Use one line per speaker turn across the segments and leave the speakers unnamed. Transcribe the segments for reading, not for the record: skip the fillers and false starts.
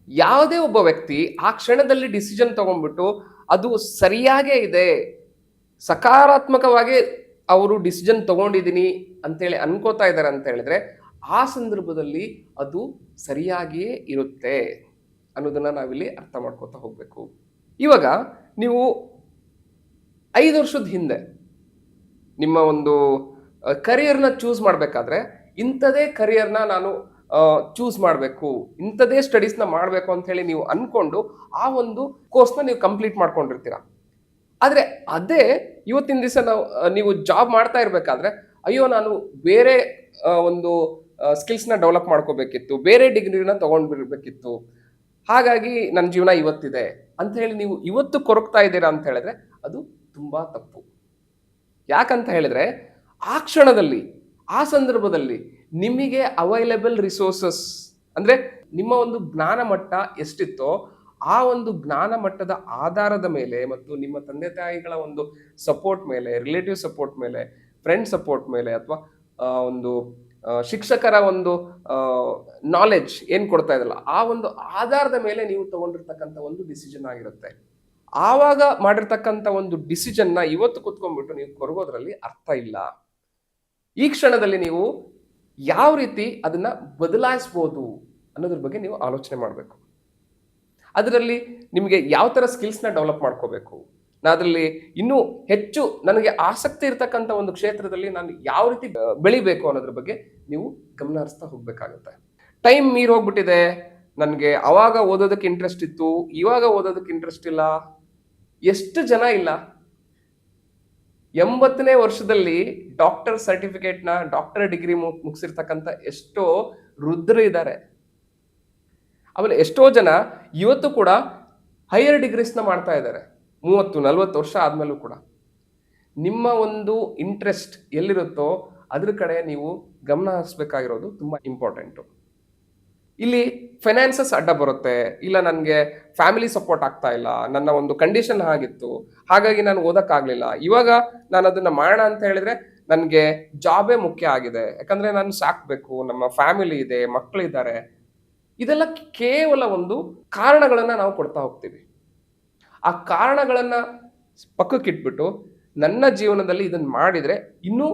ಯಾವುದೇ ಒಬ್ಬ ವ್ಯಕ್ತಿ ಆ ಕ್ಷಣದಲ್ಲಿ ಡಿಸಿಷನ್ ತಗೊಂಡ್ಬಿಟ್ಟು ಅದು ಸರಿಯಾಗೇ ಇದೆ, ಸಕಾರಾತ್ಮಕವಾಗಿ ಅವರು ಡಿಸಿಷನ್ ತಗೊಂಡಿದ್ದೀನಿ ಅಂತೇಳಿ ಅನ್ಕೋತಾ ಇದ್ದಾರೆ ಅಂತ ಹೇಳಿದ್ರೆ ಆ ಸಂದರ್ಭದಲ್ಲಿ ಅದು ಸರಿಯಾಗಿಯೇ ಇರುತ್ತೆ ಅನ್ನೋದನ್ನ ನಾವಿಲ್ಲಿ ಅರ್ಥ ಮಾಡ್ಕೋತಾ ಹೋಗ್ಬೇಕು. ಇವಾಗ ನೀವು 5 ವರ್ಷದ ಹಿಂದೆ ನಿಮ್ಮ ಒಂದು ಕರಿಯರ್ನ ಚೂಸ್ ಮಾಡಬೇಕಾದ್ರೆ ಇಂಥದೇ ಕರಿಯರ್ನ ನಾನು ಚೂಸ್ ಮಾಡಬೇಕು, ಇಂಥದೇ ಸ್ಟಡೀಸ್ನ ಮಾಡಬೇಕು ಅಂತ ಹೇಳಿ ನೀವು ಅನ್ಕೊಂಡು ಆ ಒಂದು ಕೋರ್ಸ್ನ ನೀವು ಕಂಪ್ಲೀಟ್ ಮಾಡ್ಕೊಂಡಿರ್ತೀರ. ಆದರೆ ಅದೇ ಇವತ್ತಿನ ದಿವಸ ನೀವು ಜಾಬ್ ಮಾಡ್ತಾ ಇರಬೇಕಾದ್ರೆ ಅಯ್ಯೋ ನಾನು ಬೇರೆ ಒಂದು ಸ್ಕಿಲ್ಸ್ನ ಡೆವಲಪ್ ಮಾಡ್ಕೋಬೇಕಿತ್ತು, ಬೇರೆ ಡಿಗ್ರಿನ ತೊಗೊಂಡ್ಬಿರ್ಬೇಕಿತ್ತು, ಹಾಗಾಗಿ ನನ್ನ ಜೀವನ ಇವತ್ತಿದೆ ಅಂತ ಹೇಳಿ ನೀವು ಇವತ್ತು ಕೊರಗ್ತಾ ಇದ್ದೀರಾ ಅಂತ ಹೇಳಿದ್ರೆ ಅದು ತುಂಬ ತಪ್ಪು. ಯಾಕಂತ ಹೇಳಿದ್ರೆ ಆ ಕ್ಷಣದಲ್ಲಿ ಆ ಸಂದರ್ಭದಲ್ಲಿ ನಿಮಗೆ ಅವೈಲೇಬಲ್ ರಿಸೋರ್ಸಸ್ ಅಂದರೆ ನಿಮ್ಮ ಒಂದು ಜ್ಞಾನ ಮಟ್ಟ ಎಷ್ಟಿತ್ತೋ ಆ ಒಂದು ಜ್ಞಾನ ಮಟ್ಟದ ಆಧಾರದ ಮೇಲೆ ಮತ್ತು ನಿಮ್ಮ ತಂದೆ ತಾಯಿಗಳ ಒಂದು ಸಪೋರ್ಟ್ ಮೇಲೆ, ರಿಲೇಟಿವ್ ಸಪೋರ್ಟ್ ಮೇಲೆ, ಫ್ರೆಂಡ್ ಸಪೋರ್ಟ್ ಮೇಲೆ ಅಥವಾ ಒಂದು ಶಿಕ್ಷಕರ ಒಂದು ನಾಲೆಡ್ಜ್ ಏನು ಕೊಡ್ತಾ ಇದಲ್ಲ ಆ ಒಂದು ಆಧಾರದ ಮೇಲೆ ನೀವು ತಗೊಂಡಿರ್ತಕ್ಕಂಥ ಒಂದು ಡಿಸಿಷನ್ ಆಗಿರುತ್ತೆ. ಆವಾಗ ಮಾಡಿರ್ತಕ್ಕಂಥ ಒಂದು ಡಿಸಿಷನ್ನ ಇವತ್ತು ಕುತ್ಕೊಂಡ್ಬಿಟ್ಟು ನೀವು ಕೊರಗೋದ್ರಲ್ಲಿ ಅರ್ಥ ಇಲ್ಲ. ಈ ಕ್ಷಣದಲ್ಲಿ ನೀವು ಯಾವ ರೀತಿ ಅದನ್ನ ಬದಲಾಯಿಸ್ಬೋದು ಅನ್ನೋದ್ರ ಬಗ್ಗೆ ನೀವು ಆಲೋಚನೆ ಮಾಡಬೇಕು. ಅದರಲ್ಲಿ ನಿಮಗೆ ಯಾವ ಥರ ಸ್ಕಿಲ್ಸ್ನ ಡೆವಲಪ್ ಮಾಡ್ಕೋಬೇಕು, ಅದರಲ್ಲಿ ಇನ್ನೂ ಹೆಚ್ಚು ನನಗೆ ಆಸಕ್ತಿ ಇರತಕ್ಕಂಥ ಒಂದು ಕ್ಷೇತ್ರದಲ್ಲಿ ನಾನು ಯಾವ ರೀತಿ ಬೆಳಿಬೇಕು ಅನ್ನೋದ್ರ ಬಗ್ಗೆ ನೀವು ಗಮನ ಹರಿಸ್ತಾ ಹೋಗ್ಬೇಕಾಗುತ್ತೆ. ಟೈಮ್ ಮೀರಿ ಹೋಗ್ಬಿಟ್ಟಿದೆ, ನನಗೆ ಅವಾಗ ಓದೋದಕ್ಕೆ ಇಂಟ್ರೆಸ್ಟ್ ಇತ್ತು, ಇವಾಗ ಓದೋದಕ್ಕೆ ಇಂಟ್ರೆಸ್ಟ್ ಇಲ್ಲ. ಎಷ್ಟು ಜನ ಇಲ್ಲ 80ನೇ ವರ್ಷದಲ್ಲಿ ಡಾಕ್ಟರ್ ಸರ್ಟಿಫಿಕೇಟ್ನ ಡಾಕ್ಟರ್ ಡಿಗ್ರಿ ಮುಗಿಸಿರ್ತಕ್ಕಂಥ ಎಷ್ಟೋ ವೃದ್ಧರು ಇದ್ದಾರೆ. ಆಮೇಲೆ ಎಷ್ಟೋ ಜನ ಇವತ್ತು ಕೂಡ ಹೈಯರ್ ಡಿಗ್ರೀಸ್ನ ಮಾಡ್ತಾ ಇದ್ದಾರೆ 30-40 ವರ್ಷ ಆದಮೇಲೂ ಕೂಡ. ನಿಮ್ಮ ಒಂದು ಇಂಟ್ರೆಸ್ಟ್ ಎಲ್ಲಿರುತ್ತೋ ಅದ್ರ ಕಡೆ ನೀವು ಗಮನ ಹರಿಸ್ಬೇಕಾಗಿರೋದು ತುಂಬ ಇಂಪಾರ್ಟೆಂಟು. ಇಲ್ಲಿ ಫೈನಾನ್ಸಸ್ ಅಡ್ಡ ಬರುತ್ತೆ, ಇಲ್ಲ ನನಗೆ ಫ್ಯಾಮಿಲಿ ಸಪೋರ್ಟ್ ಆಗ್ತಾ ಇಲ್ಲ, ನನ್ನ ಒಂದು ಕಂಡೀಷನ್ ಆಗಿತ್ತು ಹಾಗಾಗಿ ನಾನು ಓದಕ್ಕಾಗಲಿಲ್ಲ, ಇವಾಗ ನಾನು ಅದನ್ನು ಮಾಡೋಣ ಅಂತ ಹೇಳಿದ್ರೆ ನನಗೆ ಜಾಬೇ ಮುಖ್ಯ ಆಗಿದೆ, ಯಾಕಂದರೆ ನಾನು ಸಾಕಬೇಕು, ನಮ್ಮ ಫ್ಯಾಮಿಲಿ ಇದೆ, ಮಕ್ಕಳಿದ್ದಾರೆ. ಇದೆಲ್ಲ ಕೇವಲ ಒಂದು ಕಾರಣಗಳನ್ನು ನಾವು ಕೊಡ್ತಾ ಹೋಗ್ತೀವಿ. ಆ ಕಾರಣಗಳನ್ನು ಪಕ್ಕಕ್ಕಿಟ್ಬಿಟ್ಟು ನನ್ನ ಜೀವನದಲ್ಲಿ ಇದನ್ನು ಮಾಡಿದರೆ ಇನ್ನೂ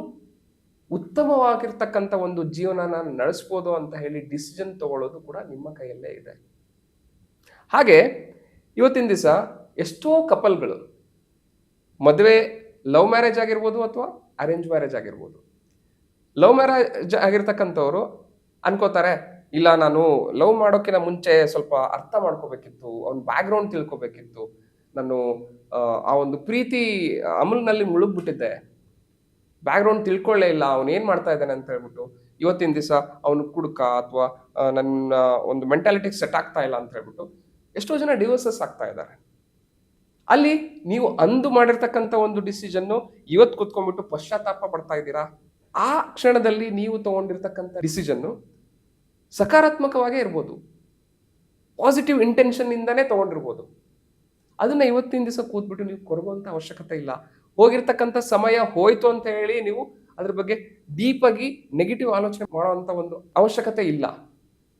ಉತ್ತಮವಾಗಿರ್ತಕ್ಕಂಥ ಒಂದು ಜೀವನನ ನಡೆಸ್ಬೋದು ಅಂತ ಹೇಳಿ ಡಿಸಿಷನ್ ತಗೊಳ್ಳೋದು ಕೂಡ ನಿಮ್ಮ ಕೈಯಲ್ಲೇ ಇದೆ. ಹಾಗೆ ಇವತ್ತಿನ ದಿವಸ ಎಷ್ಟೋ ಕಪಲ್ಗಳು ಮದುವೆ ಲವ್ ಮ್ಯಾರೇಜ್ ಆಗಿರ್ಬೋದು ಅಥವಾ ಅರೇಂಜ್ ಮ್ಯಾರೇಜ್ ಆಗಿರ್ಬೋದು. ಲವ್ ಮ್ಯಾರೇಜ್ ಆಗಿರ್ತಕ್ಕಂಥವ್ರು ಅನ್ಕೋತಾರೆ, ಇಲ್ಲ ನಾನು ಲವ್ ಮಾಡೋಕ್ಕಿಂತ ಮುಂಚೆ ಸ್ವಲ್ಪ ಅರ್ಥ ಮಾಡ್ಕೋಬೇಕಿತ್ತು, ಅವ್ನ ಬ್ಯಾಕ್ಗ್ರೌಂಡ್ ತಿಳ್ಕೊಬೇಕಿತ್ತು, ನಾನು ಆ ಒಂದು ಪ್ರೀತಿ ಅಮಲ್ನಲ್ಲಿ ಮುಳುಗ್ಬಿಟ್ಟಿದ್ದೆ, ಬ್ಯಾಕ್ಗ್ರೌಂಡ್ ತಿಳ್ಕೊಳ್ಳೇ ಇಲ್ಲ, ಅವನು ಏನು ಮಾಡ್ತಾ ಇದ್ದಾನೆ ಅಂತ ಹೇಳ್ಬಿಟ್ಟು ಇವತ್ತಿನ ದಿವಸ ಅವನು ಕುಡುಕ ಅಥವಾ ನನ್ನ ಒಂದು ಮೆಂಟಾಲಿಟಿಗೆ ಸೆಟ್ ಆಗ್ತಾ ಇಲ್ಲ ಅಂತ ಹೇಳ್ಬಿಟ್ಟು ಎಷ್ಟೋ ಜನ ಡಿವೋರ್ಸಸ್ ಆಗ್ತಾ ಇದ್ದಾರೆ. ಅಲ್ಲಿ ನೀವು ಅಂದು ಮಾಡಿರ್ತಕ್ಕಂಥ ಒಂದು ಡಿಸಿಷನ್ನು ಇವತ್ತು ಕೂತ್ಕೊಂಡ್ಬಿಟ್ಟು ಪಶ್ಚಾತ್ತಾಪ ಪಡ್ತಾ ಇದ್ದೀರಾ. ಆ ಕ್ಷಣದಲ್ಲಿ ನೀವು ತಗೊಂಡಿರ್ತಕ್ಕಂಥ ಡಿಸಿಷನ್ನು ಸಕಾರಾತ್ಮಕವಾಗೇ ಇರ್ಬೋದು, ಪಾಸಿಟಿವ್ ಇಂಟೆನ್ಷನ್ ಇಂದಾನೇ ತಗೊಂಡಿರ್ಬೋದು. ಅದನ್ನ ಇವತ್ತಿನ ದಿವಸ ಕೂತ್ಬಿಟ್ಟು ನೀವು ಕೊರಗುವಂಥ ಅವಶ್ಯಕತೆ ಇಲ್ಲ. ಹೋಗಿರ್ತಕ್ಕಂಥ ಸಮಯ ಹೋಯ್ತು ಅಂತ ಹೇಳಿ ನೀವು ಅದ್ರ ಬಗ್ಗೆ ಡೀಪಾಗಿ ನೆಗೆಟಿವ್ ಆಲೋಚನೆ ಮಾಡುವಂಥ ಒಂದು ಅವಶ್ಯಕತೆ ಇಲ್ಲ.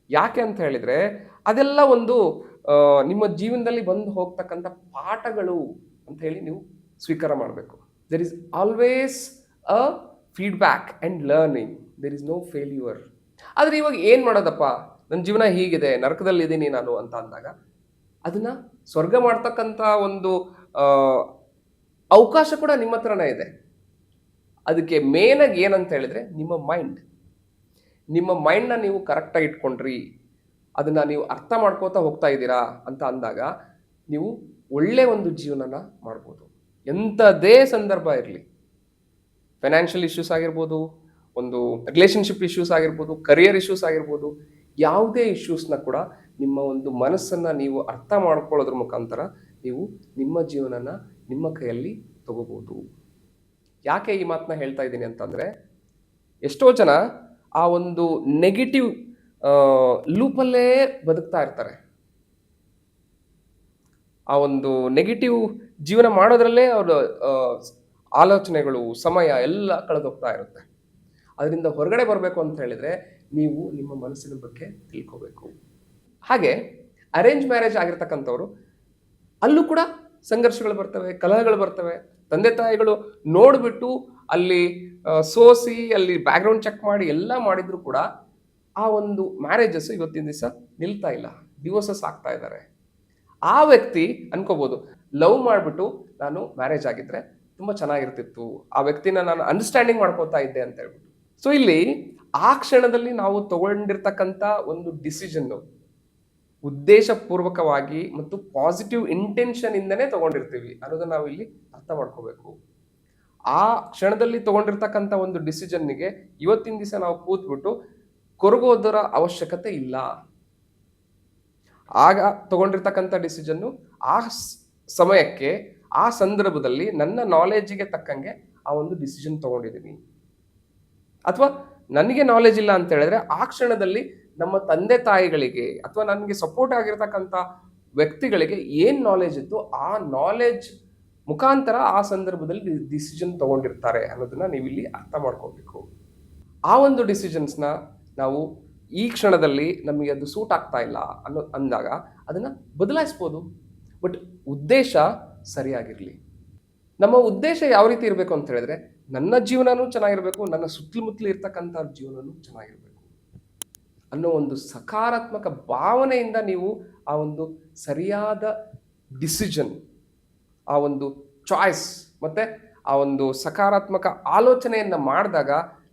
ಯಾಕೆ ಅಂತ ಹೇಳಿದ್ರೆ ಅದೆಲ್ಲ ಒಂದು ನಿಮ್ಮ ಜೀವನದಲ್ಲಿ ಬಂದು ಹೋಗ್ತಕ್ಕಂಥ ಪಾಠಗಳು ಅಂತ ಹೇಳಿ ನೀವು ಸ್ವೀಕಾರ ಮಾಡಬೇಕು. There is always a feedback and learning, there is no failure. ಆದರೆ ಇವಾಗ ಏನು ಮಾಡೋದಪ್ಪ, ನನ್ನ ಜೀವನ ಹೀಗಿದೆ, ನರಕದಲ್ಲಿದ್ದೀನಿ ನಾನು ಅಂತ ಅಂದಾಗ ಅದನ್ನು ಸ್ವರ್ಗ ಮಾಡ್ತಕ್ಕಂಥ ಒಂದು ಅವಕಾಶ ಕೂಡ ನಿಮ್ಮ ಹತ್ರನೇ ಇದೆ. ಅದಕ್ಕೆ ಮೇನಾಗಿ ಏನಂತ ಹೇಳಿದ್ರೆ ನಿಮ್ಮ ಮೈಂಡ್ನ ನೀವು ಕರೆಕ್ಟಾಗಿ ಇಟ್ಕೊಂಡ್ರಿ, ಅದನ್ನು ನೀವು ಅರ್ಥ ಮಾಡ್ಕೋತಾ ಹೋಗ್ತಾ ಇದ್ದೀರಾ ಅಂತ ಅಂದಾಗ ನೀವು ಒಳ್ಳೆ ಒಂದು ಜೀವನನ ಮಾಡ್ಬೋದು. ಎಂಥದೇ ಸಂದರ್ಭ ಇರಲಿ, ಫೈನಾನ್ಷಿಯಲ್ ಇಶ್ಯೂಸ್ ಆಗಿರ್ಬೋದು, ಒಂದು ರಿಲೇಷನ್ಶಿಪ್ ಇಶ್ಯೂಸ್ ಆಗಿರ್ಬೋದು, ಕರಿಯರ್ ಇಶ್ಯೂಸ್ ಆಗಿರ್ಬೋದು, ಯಾವುದೇ ಇಶ್ಯೂಸ್ನ ಕೂಡ ನಿಮ್ಮ ಒಂದು ಮನಸ್ಸನ್ನು ನೀವು ಅರ್ಥ ಮಾಡ್ಕೊಳ್ಳೋದ್ರ ಮುಖಾಂತರ ನೀವು ನಿಮ್ಮ ಜೀವನನ ನಿಮ್ಮ ಕೈಯಲ್ಲಿ ತಗೋಬೋದು. ಯಾಕೆ ಈ ಮಾತನ್ನ ಹೇಳ್ತಾ ಇದ್ದೀನಿ ಅಂತಂದರೆ, ಎಷ್ಟೋ ಜನ ಆ ಒಂದು ನೆಗೆಟಿವ್ ಲೂಪಲ್ಲೇ ಬದುಕ್ತಾ ಇರ್ತಾರೆ. ಆ ಒಂದು ನೆಗೆಟಿವ್ ಜೀವನ ಮಾಡೋದ್ರಲ್ಲೇ ಅವರ ಆಲೋಚನೆಗಳು, ಸಮಯ ಎಲ್ಲ ಕಳೆದೋಗ್ತಾ ಇರುತ್ತೆ. ಅದರಿಂದ ಹೊರಗಡೆ ಬರಬೇಕು ಅಂತ ಹೇಳಿದರೆ ನೀವು ನಿಮ್ಮ ಮನಸ್ಸಿನ ಬಗ್ಗೆ ತಿಳ್ಕೋಬೇಕು. ಹಾಗೆ ಅರೇಂಜ್ ಮ್ಯಾರೇಜ್ ಆಗಿರ್ತಕ್ಕಂಥವ್ರು ಅಲ್ಲೂ ಕೂಡ ಸಂಘರ್ಷಗಳು ಬರ್ತವೆ, ಕಲಹಗಳು ಬರ್ತವೆ. ತಂದೆ ತಾಯಿಗಳು ನೋಡ್ಬಿಟ್ಟು ಅಲ್ಲಿ ಸೋಸಿ ಅಲ್ಲಿ ಬ್ಯಾಕ್ಗ್ರೌಂಡ್ ಚೆಕ್ ಮಾಡಿ ಎಲ್ಲ ಮಾಡಿದ್ರು ಕೂಡ ಆ ಒಂದು ಮ್ಯಾರೇಜಸ್ ಇವತ್ತಿನ ದಿವಸ ನಿಲ್ತಾ ಇಲ್ಲ, ಡಿವೋರ್ಸಸ್ ಆಗ್ತಾ ಇದ್ದಾರೆ. ಆ ವ್ಯಕ್ತಿ ಅನ್ಕೋಬಹುದು, ಲವ್ ಮಾಡಿಬಿಟ್ಟು ನಾನು ಮ್ಯಾರೇಜ್ ಆಗಿದ್ರೆ ತುಂಬಾ ಚೆನ್ನಾಗಿರ್ತಿತ್ತು, ಆ ವ್ಯಕ್ತಿನ ನಾನು ಅಂಡರ್ಸ್ಟ್ಯಾಂಡಿಂಗ್ ಮಾಡ್ಕೋತಾ ಇದ್ದೆ ಅಂತ ಹೇಳ್ಬಿಟ್ಟು. ಸೊ ಇಲ್ಲಿ ಆ ಕ್ಷಣದಲ್ಲಿ ನಾವು ತಗೊಂಡಿರ್ತಕ್ಕಂಥ ಒಂದು ಡಿಸಿಷನ್ ಉದ್ದೇಶಪೂರ್ವಕವಾಗಿ ಮತ್ತು ಪಾಸಿಟಿವ್ ಇಂಟೆನ್ಷನ್ ಇಂದನೇ ತಗೊಂಡಿರ್ತೀವಿ ಅನ್ನೋದನ್ನ ನಾವು ಇಲ್ಲಿ ಅರ್ಥ ಮಾಡ್ಕೋಬೇಕು. ಆ ಕ್ಷಣದಲ್ಲಿ ತಗೊಂಡಿರ್ತಕ್ಕಂಥ ಒಂದು ಡಿಸಿಷನ್ನಿಗೆ ಇವತ್ತಿನ ದಿವಸ ನಾವು ಕೂತ್ಬಿಟ್ಟು ಕೊರಗೋದರ ಅವಶ್ಯಕತೆ ಇಲ್ಲ. ಆಗ ತಗೊಂಡಿರ್ತಕ್ಕಂಥ ಡಿಸಿಷನ್ನು ಆ ಸಮಯಕ್ಕೆ ಆ ಸಂದರ್ಭದಲ್ಲಿ ನನ್ನ ನಾಲೆಡ್ಜಿಗೆ ತಕ್ಕಂಗೆ ಆ ಒಂದು ಡಿಸಿಷನ್ ತಗೊಂಡಿದ್ದೀನಿ. ಅಥವಾ ನನಗೆ ನಾಲೆಜ್ ಇಲ್ಲ ಅಂತ ಹೇಳಿದ್ರೆ ಆ ಕ್ಷಣದಲ್ಲಿ ನಮ್ಮ ತಂದೆ ತಾಯಿಗಳಿಗೆ ಅಥವಾ ನನಗೆ ಸಪೋರ್ಟ್ ಆಗಿರ್ತಕ್ಕಂಥ ವ್ಯಕ್ತಿಗಳಿಗೆ ಏನ್ ನಾಲೆಜ್ ಇತ್ತು ಆ ನಾಲೆಜ್ ಮುಖಾಂತರ ಆ ಸಂದರ್ಭದಲ್ಲಿ ಡಿಸಿಷನ್ ತಗೊಂಡಿರ್ತಾರೆ ಅನ್ನೋದನ್ನ ನೀವು ಇಲ್ಲಿ ಅರ್ಥ ಮಾಡ್ಕೋಬೇಕು. ಆ ಒಂದು ಡಿಸಿಷನ್ಸ್ನ ನಾವು ಈ ಕ್ಷಣದಲ್ಲಿ ನಮಗೆ ಅದು ಸೂಟ್ ಆಗ್ತಾ ಇಲ್ಲ ಅಂದಾಗ ಅದನ್ನ ಬದಲಾಯಿಸ್ಬೋದು. ಬಟ್ ಉದ್ದೇಶ ಸರಿಯಾಗಿರಲಿ. ನಮ್ಮ ಉದ್ದೇಶ ಯಾವ ರೀತಿ ಇರಬೇಕು ಅಂತ ಹೇಳಿದ್ರೆ ನನ್ನ ಜೀವನನೂ ಚೆನ್ನಾಗಿರ್ಬೇಕು, ನನ್ನ ಸುತ್ತಮುತ್ತಲು ಇರ್ತಕ್ಕಂಥ ಜೀವನನೂ ಚೆನ್ನಾಗಿರ್ಬೇಕು ಅನ್ನೋ ಒಂದು ಸಕಾರಾತ್ಮಕ ಭಾವನೆಯಿಂದ ನೀವು ಆ ಒಂದು ಸರಿಯಾದ ಡಿಸಿಷನ್, ಆ ಒಂದು ಚಾಯ್ಸ್ ಮತ್ತೆ ಆ ಒಂದು ಸಕಾರಾತ್ಮಕ ಆಲೋಚನೆಯನ್ನ ಮಾಡಿದಾಗ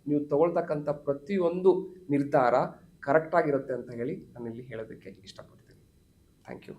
ನೀವು ತಗೊಳ್ತಕ್ಕಂಥ ಪ್ರತಿಯೊಂದು ನಿರ್ಧಾರ ಕರೆಕ್ಟ್ ಆಗಿರುತ್ತೆ ಅಂತ ಹೇಳಿ ನಾನಿಲ್ಲಿ ಹೇಳೋದಕ್ಕೆ ಇಷ್ಟಪಡ್ತೀನಿ. Thank you.